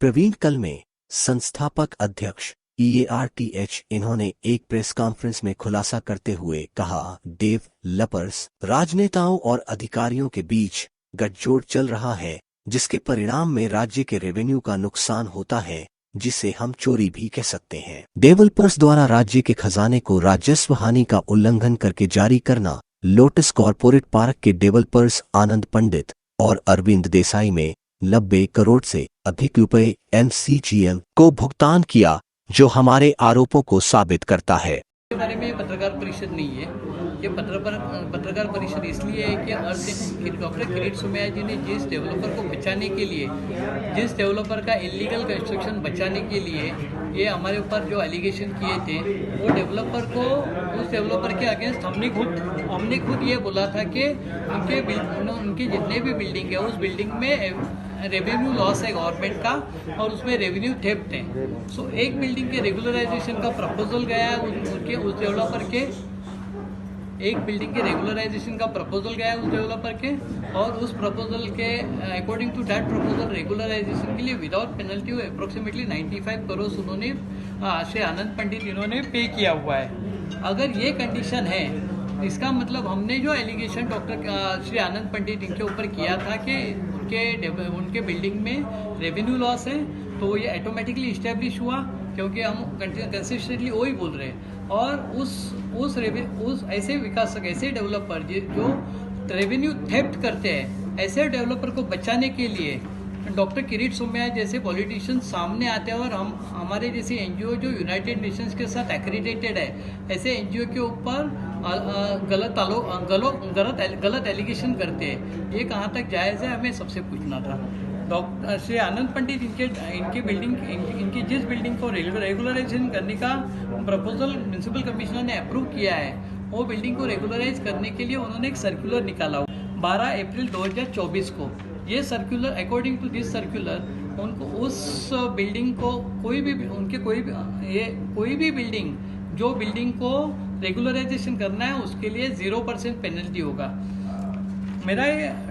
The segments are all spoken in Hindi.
प्रवीण कल में संस्थापक अध्यक्ष EARTH इन्होंने एक प्रेस कॉन्फ्रेंस में खुलासा करते हुए कहा, डेवलपर्स, राजनेताओं और अधिकारियों के बीच गठजोड़ चल रहा है, जिसके परिणाम में राज्य के रेवेन्यू का नुकसान होता है, जिसे हम चोरी भी कह सकते हैं। डेवलपर्स द्वारा राज्य के खजाने को राजस्व हानि का उल्लंघन करके जारी करना। लोटस कॉर्पोरेट पार्क के डेवलपर्स आनंद पंडित और अरविंद देसाई में 90 करोड़ से अधिक रुपए MCGM को भुगतान किया, जो हमारे आरोपों को साबित करता है। के बारे में पत्रकार परिषद नहीं है। ये पत्रकार परिषद इसलिए है कि डॉक्टर किरीट सोमैया जी ने जिस डेवलपर को बचाने के लिए, जिस डेवलपर का इलीगल कंस्ट्रक्शन बचाने के लिए ये हमारे ऊपर जो एलिगेशन किए थे, वो डेवलपर को, उस डेवलपर के अगेंस्ट हमने खुद ये बोला था कि उनके जितने भी बिल्डिंग है, उस बिल्डिंग में रेवेन्यू लॉस है गवर्नमेंट का और उसमें रेवेन्यू थेफ्ट है। सो एक बिल्डिंग के रेगुलराइजेशन का प्रपोजल गया है उस डेवलपर के, एक बिल्डिंग के रेगुलराइजेशन का प्रपोजल गया है उस डेवलपर के, और उस प्रपोजल के according to that proposal regularisation के लिए विदाउट पेनल्टी अप्रोक्सीमेटली 95 करोड़ उन्होंने श्री आनंद पंडित इन्होंने पे किया हुआ है। अगर ये कंडीशन है, इसका मतलब हमने जो एलिगेशन डॉक्टर श्री आनंद पंडित इनके ऊपर किया था कि उनके बिल्डिंग में रेवेन्यू लॉस है, तो ये ऑटोमेटिकली इस्टेब्लिश हुआ, क्योंकि हम कंसिस्टेंटली वही बोल रहे हैं। और उस ऐसे विकासक, ऐसे डेवलपर जो रेवेन्यू थेफ्ट करते हैं, ऐसे डेवलपर को बचाने के लिए डॉक्टर किरीट सोमैया जैसे पॉलिटिशियन सामने आते हैं और हमारे जैसे NGO जो यूनाइटेड नेशंस के साथ एक्रीडेटेड है, ऐसे NGO के ऊपर गलत एलिगेशन करते हैं। ये कहाँ तक जायज़ है, हमें सबसे पूछना था। डॉक्टर श्री आनंद पंडित इनकी बिल्डिंग, इनकी जिस बिल्डिंग को रेगुलराइजेशन करने का प्रपोजल म्यूनसिपल कमिश्नर ने अप्रूव किया है, वो बिल्डिंग को रेगुलराइज करने के लिए उन्होंने एक सर्कुलर निकाला 12 अप्रैल 2024 को। ये circular, according to this circular, उनको उस बिल्डिंग को कोई भी बिल्डिंग, जो बिल्डिंग को रेगुलराइजेशन करना है, उसके लिए 0% पेनल्टी होगा। मेरा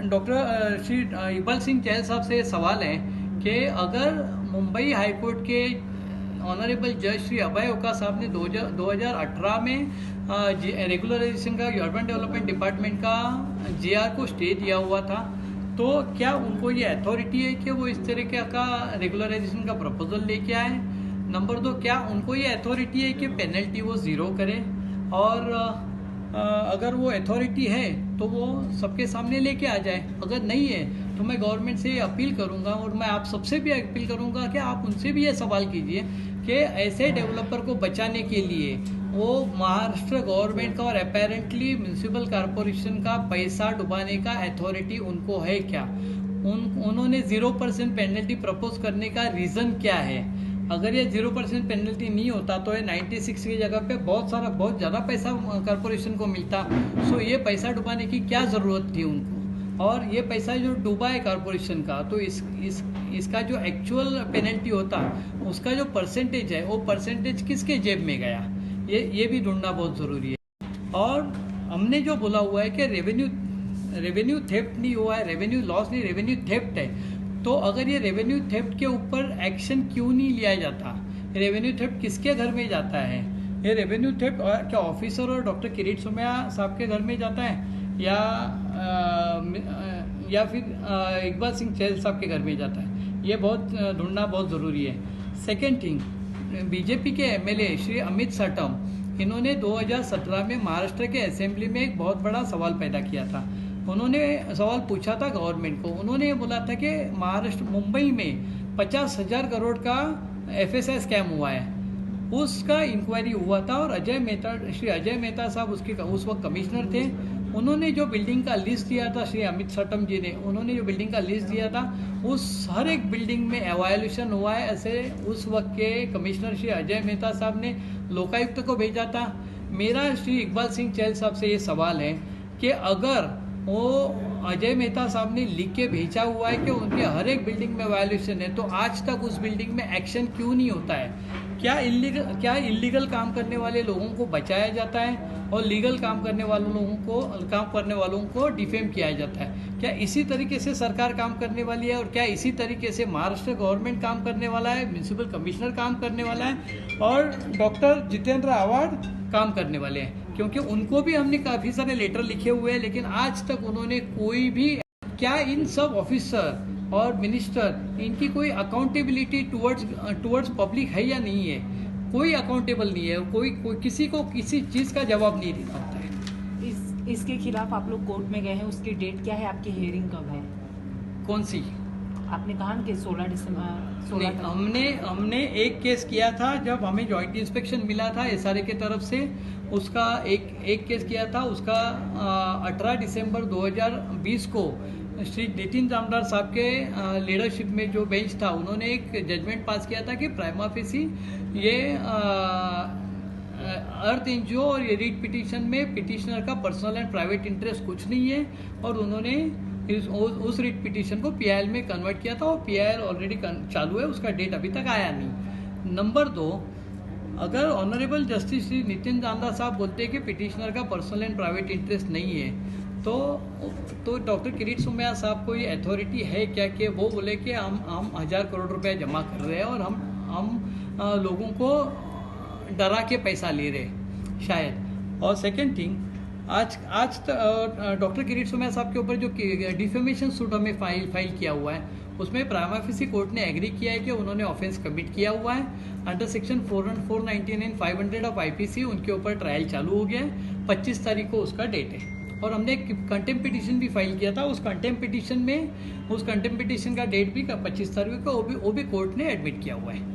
डॉक्टर श्री इकबाल सिंह चहल साहब से सवाल है कि अगर मुंबई हाई कोर्ट के ऑनरेबल जज श्री अभय ओका साहब ने 2018 में रेगुलराइजेशन का अर्बन डेवलपमेंट डिपार्टमेंट का JR को स्टे दिया हुआ था, तो क्या उनको ये अथॉरिटी है कि वो इस तरीके का रेगुलराइजेशन का प्रपोजल लेके आए? नंबर 2, क्या उनको ये अथॉरिटी है कि पेनल्टी वो 0 करे? और अगर वो अथॉरिटी है तो वो सबके सामने लेके आ जाए। अगर नहीं है तो मैं गवर्नमेंट से अपील करूंगा, और मैं आप सबसे भी अपील करूंगा कि आप उनसे भी ये सवाल कीजिए कि ऐसे डेवलपर को बचाने के लिए वो महाराष्ट्र गवर्नमेंट का और अपेरेंटली म्यूनसिपल कॉरपोरेशन का पैसा डुबाने का अथॉरिटी उनको है क्या? उन्होंने 0% पेनल्टी प्रपोज करने का रीज़न क्या है? अगर ये 0% पेनल्टी नहीं होता तो ये 96 की जगह पे बहुत ज़्यादा पैसा कॉरपोरेशन को मिलता। सो ये पैसा डुबाने की क्या ज़रूरत थी उनको? और ये पैसा जो डूबा है कॉरपोरेशन का, तो इसका जो एक्चुअल पेनल्टी होता, उसका जो परसेंटेज है, वो परसेंटेज किसके जेब में गया, ये भी ढूंढना बहुत ज़रूरी है। और हमने जो बोला हुआ है कि रेवेन्यू थेफ्ट नहीं हुआ है, रेवेन्यू लॉस नहीं, रेवेन्यू थेफ्ट है, तो अगर ये रेवेन्यू थेफ्ट के ऊपर एक्शन क्यों नहीं लिया जाता? रेवेन्यू थेफ्ट किसके घर में जाता है? ये रेवेन्यू थेफ्ट क्या ऑफिसर और डॉक्टर किरीट सोमैया साहब के घर में जाता है, या फिर इकबाल सिंह चहल साहब के घर में जाता है? ये ढूंढना बहुत ज़रूरी है। सेकेंड थिंग, बीजेपी के MLA श्री अमित साटम, इन्होंने 2017 में महाराष्ट्र के असेंबली में एक बहुत बड़ा सवाल पैदा किया था। उन्होंने सवाल पूछा था गवर्नमेंट को, उन्होंने ये बोला था कि महाराष्ट्र, मुंबई में 50,000 करोड़ का FSI स्कैम हुआ है, उसका इंक्वायरी हुआ था, और श्री अजय मेहता साहब उस वक्त कमिश्नर थे। उन्होंने जो बिल्डिंग का लिस्ट दिया था, श्री अमित साटम जी ने, उन्होंने जो बिल्डिंग का लिस्ट दिया था, उस हर एक बिल्डिंग में एवाल्यूशन हुआ है। ऐसे उस वक्त के कमिश्नर श्री अजय मेहता साहब ने लोकायुक्त को भेजा था। मेरा श्री इकबाल सिंह चहल साहब से ये सवाल है कि अगर वो अजय मेहता साहब ने लिख के भेजा हुआ है कि उनके हर एक बिल्डिंग में वायलेशन है, तो आज तक उस बिल्डिंग में एक्शन क्यों नहीं होता है? क्या इलीगल काम करने वाले लोगों को बचाया जाता है और लीगल काम करने वालों को डिफेम किया जाता है? क्या इसी तरीके से सरकार काम करने वाली है और क्या इसी तरीके से महाराष्ट्र गवर्नमेंट काम करने वाला है, म्यूनसिपल कमिश्नर काम करने वाला है और डॉक्टर जितेंद्र आव्हाड काम करने वाले हैं? क्योंकि उनको भी हमने काफ़ी सारे लेटर लिखे हुए हैं, लेकिन आज तक उन्होंने कोई भी, क्या इन सब ऑफिसर और मिनिस्टर, इनकी कोई अकाउंटेबिलिटी टुवर्ड्स पब्लिक है या नहीं है? कोई अकाउंटेबल नहीं है, कोई किसी को किसी चीज़ का जवाब नहीं देना होता है। इसके खिलाफ आप लोग कोर्ट में गए हैं, उसकी डेट क्या है? आपकी हियरिंग कब है? कौन सी? आपने कहा कि 16 दिसंबर। हमने एक केस किया था जब हमें जॉइंट इंस्पेक्शन मिला था एसआरए के तरफ से, उसका एक केस किया था, उसका 18 दिसंबर 2020 को श्री नितिन जामदार साहब के लीडरशिप में जो बेंच था, उन्होंने एक जजमेंट पास किया था कि प्राइमा फेसी ये अर्थ एनजीओ और ये रीट पिटीशन में पिटिशनर का पर्सनल एंड प्राइवेट इंटरेस्ट कुछ नहीं है, और उन्होंने उस रीट पिटीशन को पीआईएल में कन्वर्ट किया था और पीआईएल ऑलरेडी चालू है, उसका डेट अभी तक आया नहीं। नंबर 2, अगर ऑनरेबल जस्टिस श्री नितिन जामदार साहब बोलते हैं कि पिटिशनर का पर्सनल एंड प्राइवेट इंटरेस्ट नहीं है, तो डॉक्टर किरीट सोमैया साहब को ये अथॉरिटी है क्या कि वो बोले कि हम 1000 करोड़ रुपए जमा कर रहे हैं और हम लोगों को डरा के पैसा ले रहे शायद। और सेकंड थिंग, आज डॉक्टर किरीट सोमैया साहब के ऊपर जो डिफेमेशन सूट हमें फाइल किया हुआ है, उसमें प्राइमा फेसी कोर्ट ने एग्री किया है कि उन्होंने ऑफेंस कमिट किया हुआ है। अंडर सेक्शन 499 500 ऑफ आईपीसी उनके ऊपर ट्रायल चालू हो गया है। 25 तारीख को उसका डेट है और हमने एक कंटेम्प्ट पिटीशन भी फाइल किया था। उस कंटेम्प्ट पिटीशन का डेट भी 25 तारीख को वो भी कोर्ट ने एडमिट किया हुआ है।